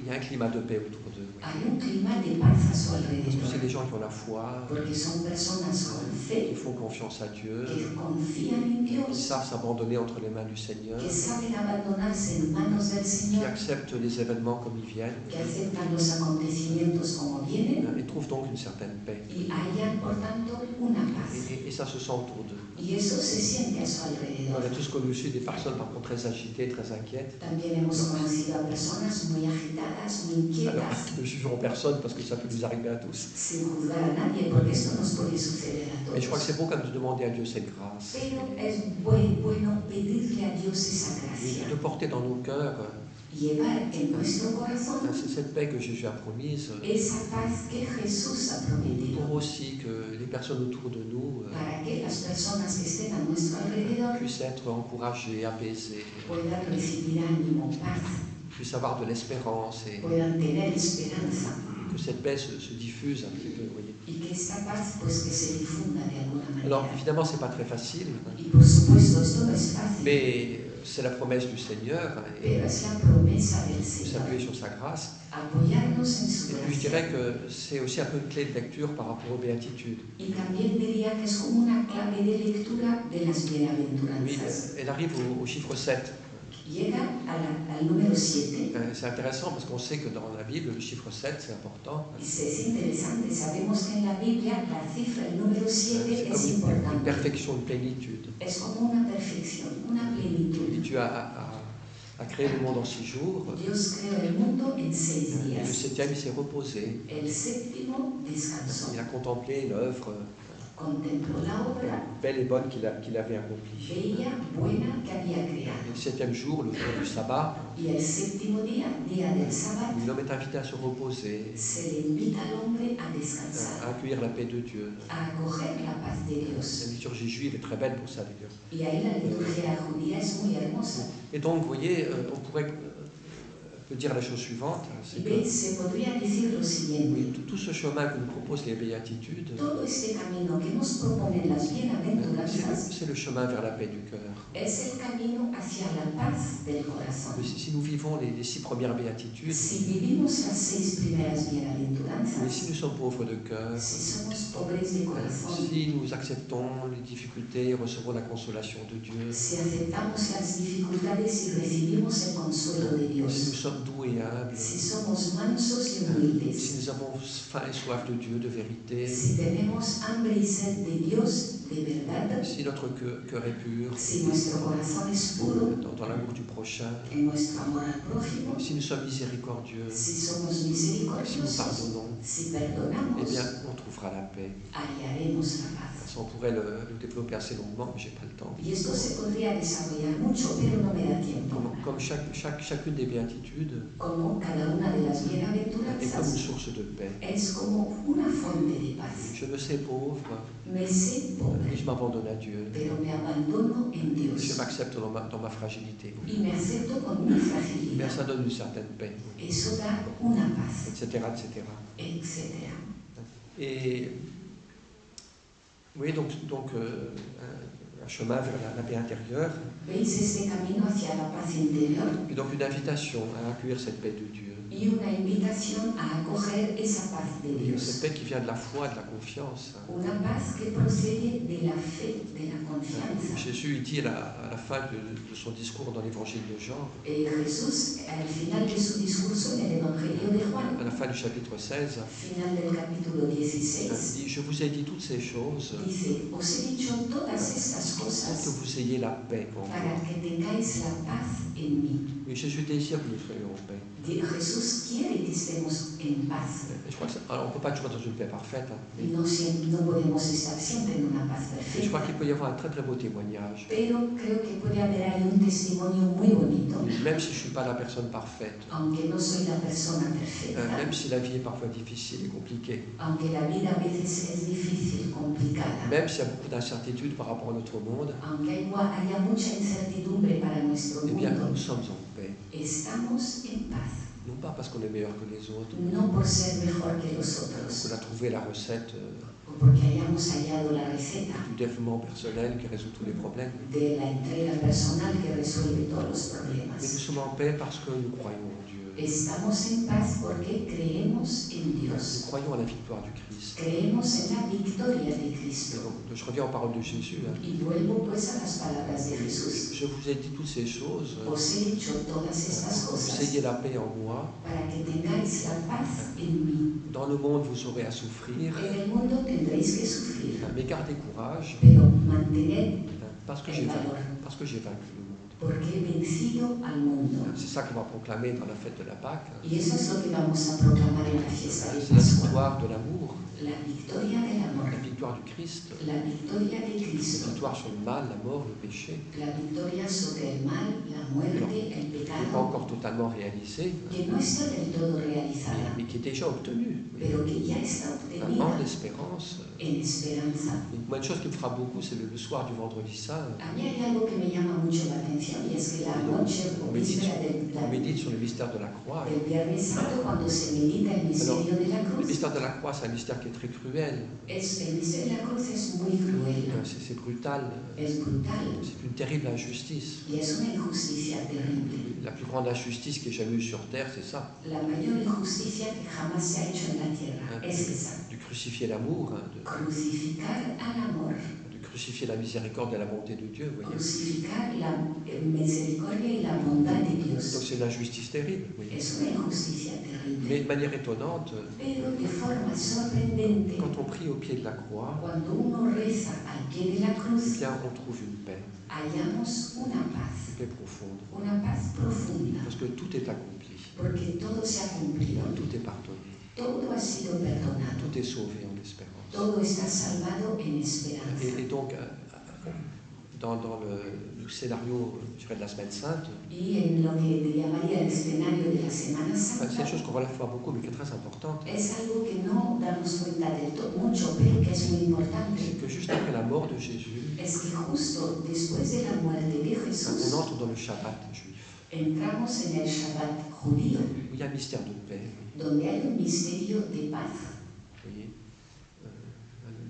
il y a un climat de paix autour d'eux. Oui. hay un clima de paz a su Parce que c'est alrededor, des gens qui ont la foi, porque son personas con qui fe, font confiance à Dieu, que confían en qui Dios, savent s'abandonner entre les mains du que Seigneur, que saben abandonarse en manos del qui Señor, acceptent les événements comme ils viennent, que aceptan los acontecimientos como vienen et trouvent donc une certaine paix. y hallan, por tanto, una paz. Et ça se sent autour d'eux. Y eso se siente a su On alrededor. a tous connu aussi des personnes par contre très agitées, très inquiètes. También hemos conocido a personas muy agitadas, muy Alors, inquietas, ne jugerons personne parce que ça peut nous arriver à tous. sin juzgar a nadie, porque esto nos puede suceder a Mais je crois que todos. c'est beau quand même de demander à Dieu cette grâce. Pero es bueno pedirle a Dios esa Et gracia, de porter dans nos cœurs llevar en nuestro corazón cette paix que Jésus a promise, esa paz que Jesús ha prometido, pour aussi que les personnes autour de nous para que las personas que estén a nuestro alrededor puissent être encouragées, apaisées, puedan recibir ánimo, paz, puissent avoir de l'espérance et puedan tener esperanza que cette paix se diffuse un petit peu, vous voyez. y que esta paz pues que se difunda de alguna Alors manera. évidemment, c'est pas très facile, Y por supuesto esto no es fácil, mais c'est la promesse du Seigneur et pero es la promesa del de Señor, s'appuyer sur sa grâce. apoyarnos en su Et puis je gracia. dirais que c'est aussi un peu une clé de lecture par rapport aux béatitudes. Y también diría que es como una clave de lectura de las Oui, bienaventuranzas. elle arrive au chiffre 7. Llega al número 7. C'est intéressant parce qu'on sait que dans la Bible, le chiffre 7, c'est important. Es interesante, sabemos que en la Biblia la cifra, el número 7 C'est es comme une importante. perfection, une plénitude. Es como una perfección, una Et plenitud. Dieu a créé le monde en 6 jours. Dios creó el mundo en 6 Et le días. 7e, il s'est reposé. El séptimo descansó, Il a contemplé l'œuvre contempló la obra belle et bonne qu'il avait accomplie. bella, buena que había Et creado. le 7e jour, le jour du sabbat, Y el séptimo día, día del sábado, l'homme est invité à se reposer, se le invita al hombre a descansar, à accueillir la paix de Dieu. a acoger la paz de La Dios. liturgie juive est très belle pour ça d'ailleurs. Y ahí la liturgia judía es muy hermosa. Et donc, vous voyez, on pourrait peut dire la chose suivante, c'est que Y se podría decir lo oui, siguiente: tout ce chemin que nous proposent les béatitudes, todo este camino que nos proponen las bienaventuranzas c'est le chemin vers la paix du cœur. es el camino hacia la paz del corazón. Si nous vivons les 6 premières béatitudes, Si vivimos las 6 primeras mais si bienaventuranzas, nous sommes pauvres de cœur, si somos pobres de corazón, si nous acceptons les difficultés et recevons la consolation de Dieu, si aceptamos las dificultades y recibimos el consuelo de si nous Dios, sommes doux et humbles, si somos mansos y si humildes, nous avons faim et soif de Dieu, de vérité, si tenemos hambre y sed de Dios de verdad, si notre cœur est pur, si nuestro corazón es puro dans l'amour du prochain, en nuestro amor al prójimo, si nous sommes miséricordieux, si somos si nous misericordiosos, pardonnons, si eh perdonamos, bien, on trouvera la paix. hallaremos la paz. Ça, on pourrait le développer assez longuement, mais je n'ai pas le temps. Y esto se podría desarrollar mucho, pero no me da tiempo. Comme chacune des béatitudes Como cada una de las est comme une bienaventuranzas source de paix. es como una fuente de paz. Je me sais pauvre, Me sé et pobre, je m'abandonne à Dieu. pero me abandono en Je Dios m'accepte dans ma fragilité. y me acepto con mi Eh bien, fragilidad. ça donne une certaine paix, Eso da una paz, etc., etc. etc. Et oui, donc un chemin vers la paix intérieure, ¿Veis este camino hacia la paz interior? et donc une invitation à accueillir cette paix de Dieu. Y una invitación a acoger esa paz de Et Dios. cette paix qui vient de la foi, de la confiance. Una paz que procede de la fe, de la confianza. Jésus il dit à la fin de son discours dans l'évangile de Jean, Jesús, al final de su discurso en el Evangelio de Juan, à la fin du chapitre 16, final del capítulo il 16, dit « Je vous ai dit toutes ces choses dice: os he dicho todas estas pour que cosas vous ayez la paix en para moi. que tengáis la paz en mí. » Oui, Jésus désire que nous soyons en paix. Jesús quiere que estemos en paz. Et je crois que alors, on ne peut pas toujours être dans une paix parfaite, hein, mais No podemos estar siempre en una paz je crois perfecta, qu'il peut y avoir un très très beau témoignage. pero creo que puede haber ahí un testimonio muy bonito. Même si je ne suis pas la personne parfaite, Aunque no soy la persona perfecta, même si la vie est parfois difficile et compliquée, aunque la vida a veces es difícil, complicada, même s'il y a beaucoup d'incertitudes par rapport à notre monde, aunque haya mucha incertidumbre para nuestro eh bien, mundo, nous sommes en paix. estamos en paz. Non pas parce qu'on est meilleur que les autres, No por ser mejor que los otros, qu'on a trouvé la recette o porque hayamos hallado la receta du développement personnel qui résout tous les problèmes, de la entrega personal que resuelve todos los mais nous problemas, sommes en paix parce que nous croyons en Dieu. Estamos en paz porque creemos en Nous Dios. croyons à la victoire du Christ. Creemos en la victoria de Et Cristo. donc, je reviens aux paroles de Jésus. Y vuelvo pues a las palabras de Jesús. Je vous ai dit toutes ces choses Os he dicho todas estas pour que vous cosas ayez la paix en moi. para que tengáis la paz en mí. Dans le monde, vous aurez à souffrir, En el mundo tendréis que sufrir, mais gardez courage, pero mantened parce que el j'ai valor, vaincu le monde. porque he vencido al mundo. C'est ça qu'on va proclamer dans la fête de la Pâque. Y eso es lo que vamos a proclamar en la fiesta de C'est la Pascua. victoire de l'amour, La victoria del amor, la victoire du Christ, la victoria de la Cristo, victoire sur le mal, la mort, le péché. la victoria sobre el mal, la muerte, el Qui n'est pas pecado, encore totalement réalisée, que no está del todo realizada, mais qui est déjà obtenue. pero que ya está En obtenida espérance. en esperanza. Moi, une chose qui me frappe beaucoup, c'est le soir du vendredi saint. A mí hay algo que me llama mucho la atención y es que la noche o víspera On médite sur le mystère de la croix. del Viernes Santo, cuando se medita el misterio de la Le cruz, mystère de la croix, c'est un mystère qui est très cruel. el misterio de la cruz es muy cruel, C'est brutal. es brutal C'est une terrible injustice. y es una injusticia terrible. La plus grande injustice qui ait jamais eu sur terre, c'est ça. La mayor injusticia que jamás se ha hecho en la tierra es esa, De crucifier l'amour, crucificar al amor, de crucifier la miséricorde et la bonté de Dieu. Vous voyez. crucificar la misericordia y la bondad de Donc Dios. c'est une injustice terrible. Vous voyez. Es una injusticia terrible, Mais de manière étonnante, pero de forma sorprendente, quand on prie au pied de la croix, cuando uno reza al pie de la eh cruz, bien, on trouve une paix hallamos una paz profonde. profunda, Parce que tout est accompli, porque todo se ha cumplido, tout est pardonné, todo ha sido perdonado, tout est sauvé en espérance. todo está salvado en esperanza. Et donc, dans le scénario, je dirais, de la Semaine Sainte, Y en lo que llamaría el escenario de la Semana c'est une Santa, chose qu'on va la voir beaucoup, mais qui est très importante. es algo que no damos cuenta del todo mucho, pero que es muy importante. C'est que juste après la mort de Jésus, Es que justo después de la muerte de on Jesús, entre dans le Shabbat juif, entramos en el Shabbat judío, où il y a un mystère de paix. donde hay un misterio de paz. Vous voyez.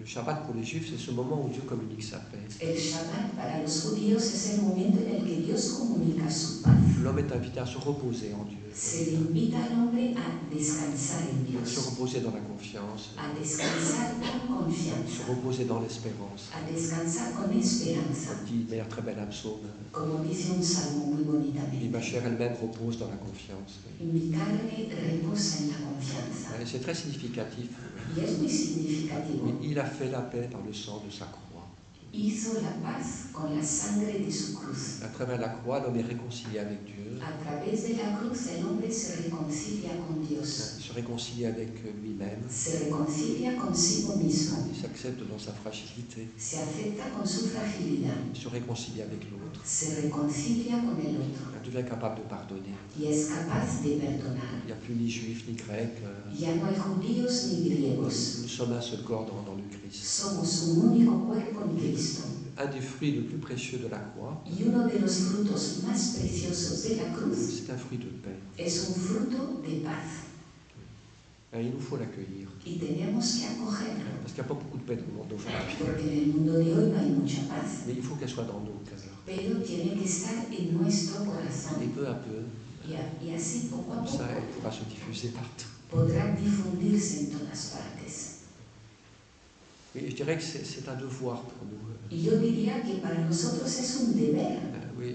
Le Shabbat pour les Juifs, c'est ce moment où Dieu communique sa paix. El Shabbat para los judíos es el momento en el que Dios comunica su paz. L'homme est invité à se reposer en Dieu, Se le invita al hombre a descansar en se Dios, reposer dans la confiance, a descansar con se confianza, reposer dans l'espérance. a descansar con esperanza, Dit de manière très belle un psaume. como dice un salmo muy Et bonitamente. ma chair elle-même repose dans la confiance. Y mi carne reposa en la confianza. Et c'est très significatif. Y es muy significativo. Mais il a fait la paix par le sang de sa croix. Hizo la paz con la sangre de su cruz. À travers la croix, l'homme est réconcilié avec Dieu, A través de la cruz el hombre se reconcilia con Dios, se réconcilie avec lui-même, se reconcilia consigo mismo, il s'accepte dans sa fragilité, se acepta con su fragilidad, il se réconcilie avec l'autre, se reconcilia con el otro il devient capable de pardonner. y es capaz de perdonar. Il n'y a plus ni juif ni grec, Ya no hay judíos ni griegos, nous sommes un seul corps dans le Christ. somos un único cuerpo en Cristo. Un des fruits les plus précieux de la croix, Y uno de los frutos más preciosos de la cruz c'est un fruit de paix. es un fruto de paz Et il nous faut l'accueillir, y tenemos que acogerlo, parce qu'il n'y a pas beaucoup de paix dans le monde d'aujourd'hui. porque en el mundo de hoy no hay mucha paz, Mais il faut qu'elle soit dans nos cœurs. pero tiene que estar en nuestro corazón. Et peu à peu, Y así poco a comme poco ça, elle pourra se diffuser partout. podrá difundirse en todas partes. Et je dirais que c'est un devoir pour nous. Y yo diría que para nosotros es un deber. Oui,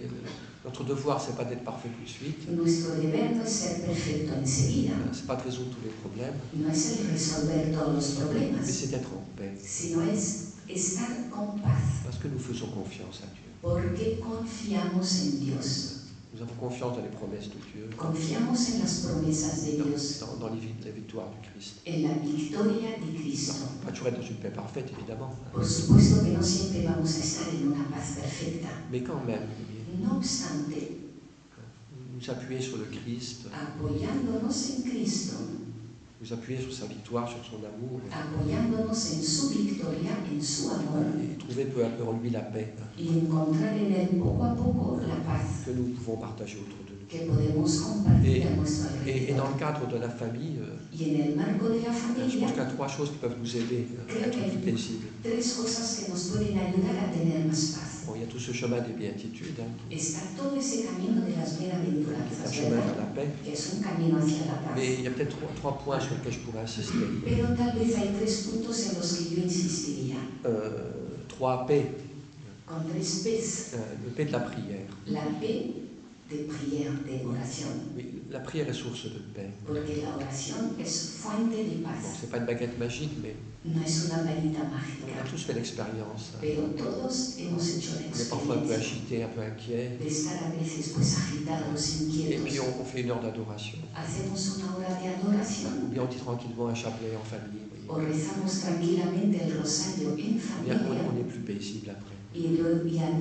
notre devoir, c'est pas d'être parfait tout de suite, Nuestro deber no es ser perfecto enseguida, c'est pas de résoudre tous les problèmes, no es el resolver todos los mais problemas, c'est d'être en paix, sino es estar con paz, parce que nous faisons confiance à Dieu. porque confiamos en Dios, Nous avons confiance dans les promesses de Dieu, confiamos en las promesas de Dios, dans les victoires du Christ. en la victoria de Cristo. Pas toujours être dans une paix parfaite, évidemment, Por supuesto que no siempre vamos a estar en una paz perfecta, mais quand même, vous voyez, no obstante, nous appuyer sur le Christ, apoyándonos en Cristo, nous appuyer sur sa victoire, sur son amour, apoyándonos en su victoria, en su amor, et trouver peu à peu en lui la paix y encontrar en él poco a poco la paz que nous pouvons partager autour de nous. que podemos compartir a nuestro Et dans alrededor. le cadre de la famille, Y en el marco de la je pense familia, qu'il y a trois choses qui peuvent nous aider à être plus paisibles. tres cosas que nos pueden ayudar a tener más paz. Bon, il y a tout ce chemin des béatitudes, qui Está todo ese camino de las est un bienaventuranzas, chemin ¿verdad? vers la paix. que es un camino hacia la paz. mais il y a peut-être trois points sur lesquels je pourrais insister. Pero tal vez hay 3 puntos en los que yo insistiría. 3 P. Con 3 P's. Le P de la prière. La P de prière, de oración. Oui, la prière est source de paix. Porque la oración es fuente de Bon, paz. c'est pas une baguette magique, mais No es una varita on a mágica. tous fait l'expérience. Pero todos hemos hecho la On est parfois un peu experiencia agité, un peu inquiet. de estar a veces pues agitados, Et puis inquietos. on fait une heure d'adoration. Hacemos una hora de Ou adoración bien on dit tranquillement un chapelet en famille. Vous o voyez. rezamos tranquilamente el rosario en Bien, familia on est plus paisible après. y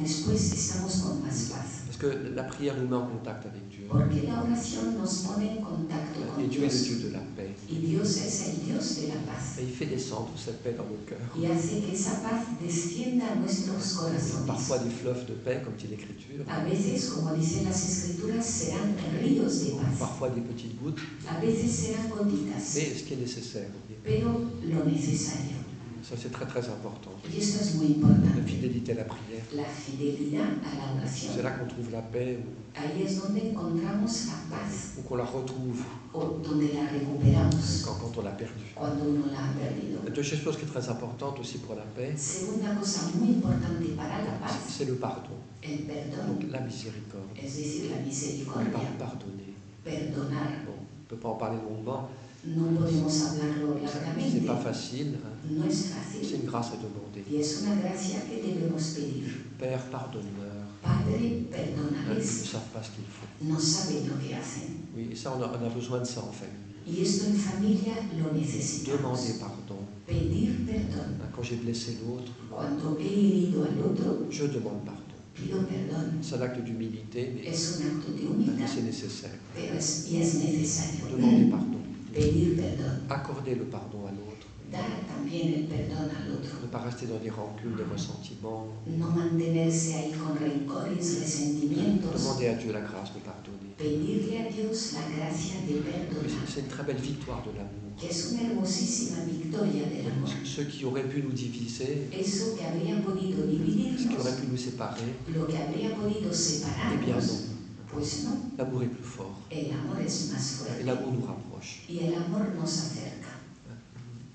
después estamos con más paz. Parce que la prière nous met en contact avec Dieu. Porque la oración nos pone en contacto Et con Dieu est le Dios. Dieu de la paix. Y Dios es el Dios de la paz. Et il fait descendre cette paix dans nos cœurs. Y hace que esa paz descienda a nuestros corazones. Parfois des fleuves de paix, comme dit l'Écriture. A veces, como dicen las Escrituras, serán ríos de paz. Parfois des petites gouttes. A veces serán gotitas, Mais ce qui est nécessaire. Vous voyez. pero lo necesario. Ça, c'est très très important. Y esto es muy La importante. fidélité à la prière. La fidelidad a la C'est oración. là qu'on trouve la paix Ahí es donde encontramos la paz ou qu'on la retrouve o donde la recuperamos quand on l'a perdue. cuando uno la ha perdido. La deuxième chose qui est très importante aussi pour la paix, Segunda cosa muy importante para la paz, c'est le pardon. el perdón, Donc la miséricorde. es decir, la misericordia, Pardonner. perdonar. Bon, on ne peut pas en parler longuement. No podemos hablarlo C'est largamente, pas facile. Hein. no es C'est fácil une grâce à demander. y es una gracia que debemos pedir. Père, pardonne-leur. Padre, Ils ne perdónales, savent pas ce qu'ils font. no saben lo que hacen. Oui, et ça, on a besoin de ça en famille. Y esto en familia lo necesitamos. Demander pardon. Pedir perdón. Hein, quand j'ai blessé l'autre, Cuando he herido al otro, je demande pardon. pido perdón. C'est un acte d'humilité, mais Es un acto de mais humildad, c'est nécessaire. pero es necesario. Demander pardon. Pedir perdón. Accorder le pardon à l'autre. Dar también el perdón al otro. Ne pas rester dans des rancunes, des ressentiments. No mantenerse ahí con rencores, resentimientos. Demander à Dieu la grâce de pardonner. Pedirle a Dios la gracia de Oui, perdonar, c'est une très belle victoire de l'amour. que es una hermosísima victoria del amor. Ceux qui auraient pu nous diviser, Eso que habría podido ce qui dividirnos, aurait pu nous séparer, lo que habría podido eh bien separarnos, non. pues no. L'amour est plus fort. El amor es más Et fuerte l'amour nous rapproche, y el amor nos acerca,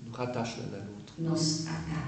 nous rattache l'un à l'autre. nos ata.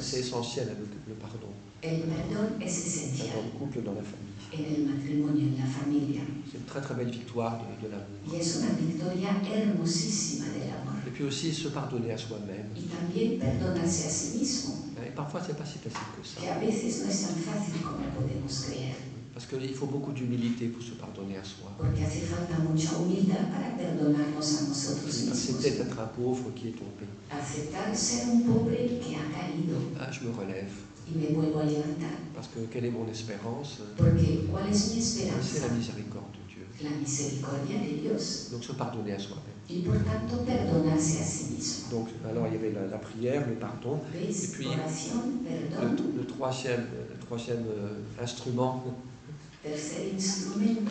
C'est essentiel le pardon. El perdón es Dans esencial le couple, dans la famille. en el matrimonio, en la familia, C'est une très très belle victoire de l'amour. y es una victoria hermosísima del amor. Et puis aussi se pardonner à soi-même. Y también perdonarse a sí mismo, Et parfois, c'est pas si facile que ça. que a veces no es tan fácil como podemos creer, Parce qu'il faut beaucoup d'humilité pour se pardonner à soi. porque hace falta mucha humildad para perdonarnos a nosotros Accepter mismos. d'être un pauvre qui est tombé. Aceptar ser un pobre que ha caído Ah, je me relève. y me vuelvo a levantar, Parce que quelle est mon espérance? porque ¿cuál es mi C'est esperanza? la miséricorde de Dieu. La misericordia de Dios. Donc se pardonner à soi-même. Y por tanto perdonarse a sí mismo. Donc, alors il y avait la prière, le pardon. ¿Ves? Et puis, Oración, perdón. Le troisième instrument Tercer instrumento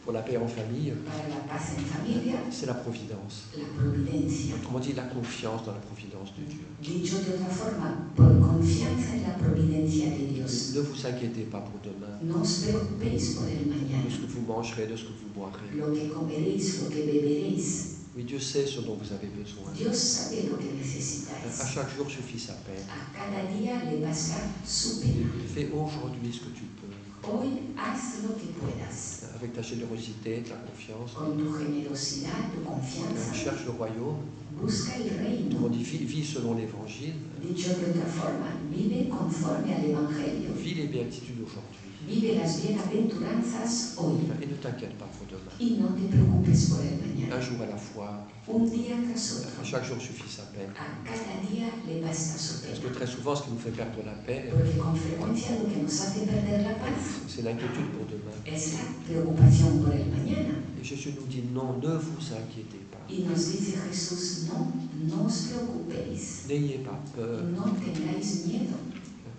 pour la paix en famille, para la paz en familia, c'est la providence. la providencia. Autrement dit, la confiance dans la providence de Dieu. Dicho de otra forma, por confianza en la providencia de Dios. Ne vous inquiétez pas pour demain, No os preocupéis por el de mañana, ce que vous mangerez, de ce que vous boirez. lo que comeréis, lo que beberéis. Oui, Dieu sait ce dont vous avez besoin. Dios sabe lo que À necesitáis. chaque jour suffit sa paix. A cada día le basta su pena. Fais aujourd'hui ce que tu peux. Hoy haz lo que puedas. Avec ta générosité, ta confiance. Con tu generosidad, tu confianza, Cherche le royaume. busca el reino. On dit vis selon l'évangile. Dicho de otra forma, vive conforme al Evangelio. Vis les béatitudes aujourd'hui. Vive las bienaventuranzas hoy Et ne t'inquiète pas pour demain. y no te preocupes por el mañana. Un jour à la fois. Un día tras À otro. chaque jour suffit sa paix. A cada día le basta su Parce que pena. très souvent, ce qui nous fait perdre la paix, Porque con frecuencia lo que nos hace perder la paz c'est l'inquiétude pour demain. es la preocupación por el mañana. Et Jésus nous dit non, ne vous inquiétez pas. Y nos dice Jesús, no os preocupéis, N'ayez pas peur. no tengáis miedo.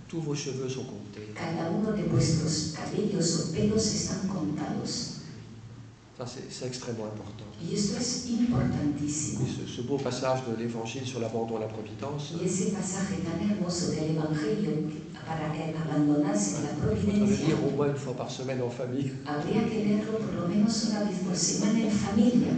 Tous vos cheveux sont comptés. Cada uno de vuestros cabellos o pelos están contados. Ça, c'est extrêmement important. Y esto es importantísimo. Et ce beau passage de l'Évangile sur l'abandon à la providence, Y ese pasaje tan hermoso del Evangelio para abandonarse a la il faudrait le providencia, lire au moins une fois par semaine en famille. habría que leerlo por lo menos una vez por semana en familia.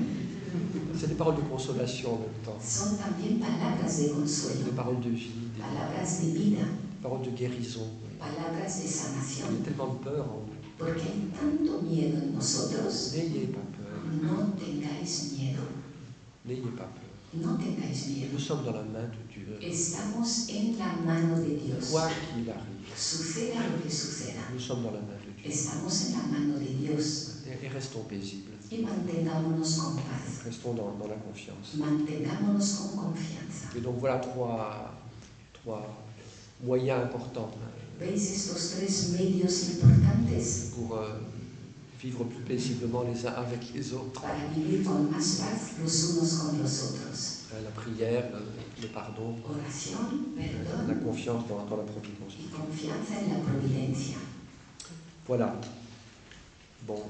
C'est des paroles de consolation en même temps, Son también palabras de des consuelo, paroles de vie, des palabras de vida, paroles de guérison. palabras de Il y sanación. a tellement de peur en nous. Porque hay tanto miedo en nosotros. N'ayez pas peur, No tengáis miedo. n'ayez pas peur. No tengáis miedo. Nous sommes dans la main de Dieu. Estamos en la mano de Dios. Quoi qu'il arrive, Suceda lo que suceda. nous sommes dans la main de Dieu. Estamos en la mano de Dios. Et restons paisibles, Y mantengámonos con paz. restons dans la confiance. Mantengámonos con confianza. Et donc voilà trois moyens importants ¿Veis estos tres medios importantes pour vivre plus paisiblement les uns avec les autres? para vivir con más paz los unos con los otros? La prière, le pardon, Oración, la perdón confiance dans la providence. y confianza en la providencia. Voilà. Bon,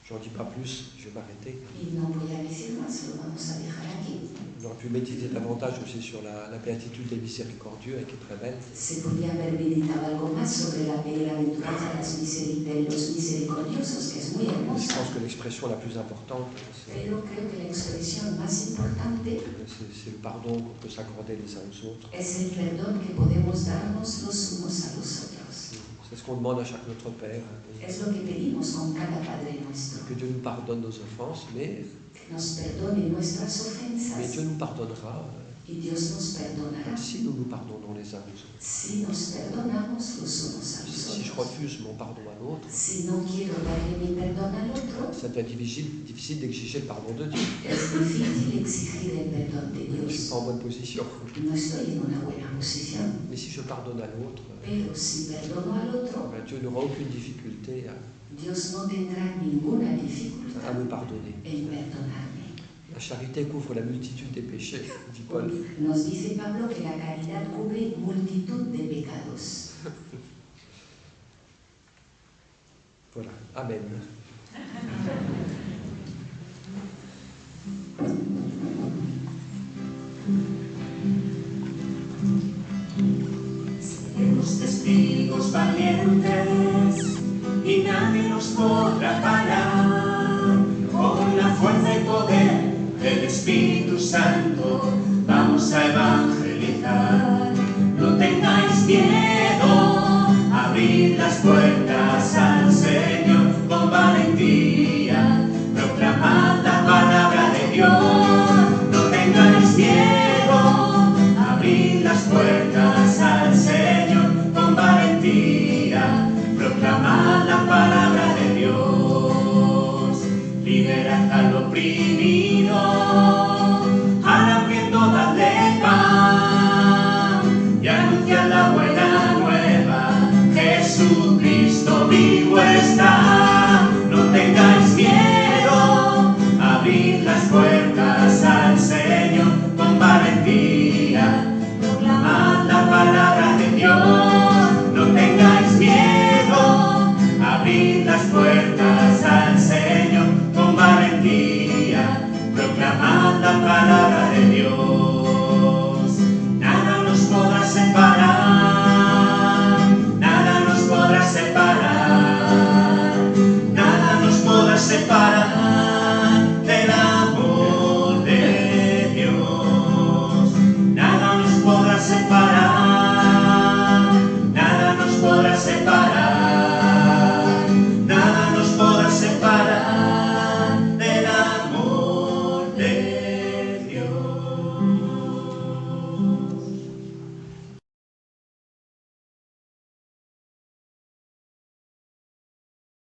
j'en dis pas plus, je vais m'arrêter. Y no voy a decir más, lo vamos a dejar aquí. On aurait pu méditer davantage aussi sur la béatitude des miséricordieux, qui est très belle. Se podría haber meditado algo más sobre la bienaventuranza de los misericordiosos, que es muy Je hermosa, pense que l'expression la plus importante, pero creo que la expresión más importante c'est le pardon qu'on peut s'accorder les uns aux autres. es el perdón que podemos darnos los unos a los otros. C'est ce qu'on demande à chaque notre Père, Es lo que pedimos con cada Padre nuestro, que Dieu nous pardonne nos offenses, mais que nos perdone nuestras Dieu ofensas nous pardonnera y Dios nos perdonará si nous nous pardonnons les uns aux autres. si nos perdonamos los unos a los Si je otros. refuse mon pardon à l'autre, Si no quiero darle mi perdón al otro, ça devient difficile d'exiger le pardon de Dieu. es difícil exigir el perdón de Je ne suis Dios. pas en bonne position. No estoy en una buena posición, Mais si je pardonne à l'autre, pero si perdono al otro, Dieu n'aura aucune difficulté Dios no tendrá ninguna à dificultad me pardonner. en perdonarme. La charité couvre la multitude des péchés, dit Paul. Nos dice Pablo que la caridad cubre multitud de pecados. Voilà. Amen. Seremos testigos valientes y nadie nos podrá parar. Con la fuerza y poder del Espíritu Santo vamos a evangelizar. No tengáis miedo, abrid las puertas al Señor con valentía. Proclamad la palabra de Dios. No tengáis miedo, abrid las puertas al Señor con valentía. Proclamad la palabra de Dios. Liberad al oprimido, al hambriento dadle pan y anunciad la buena nueva. Jesucristo vivo está. No tengáis miedo, abrid las puertas al Señor con valentía. Proclamad la palabra de Dios. No tengáis miedo, abrid las puertas al Señor con valentía. Proclamad la palabra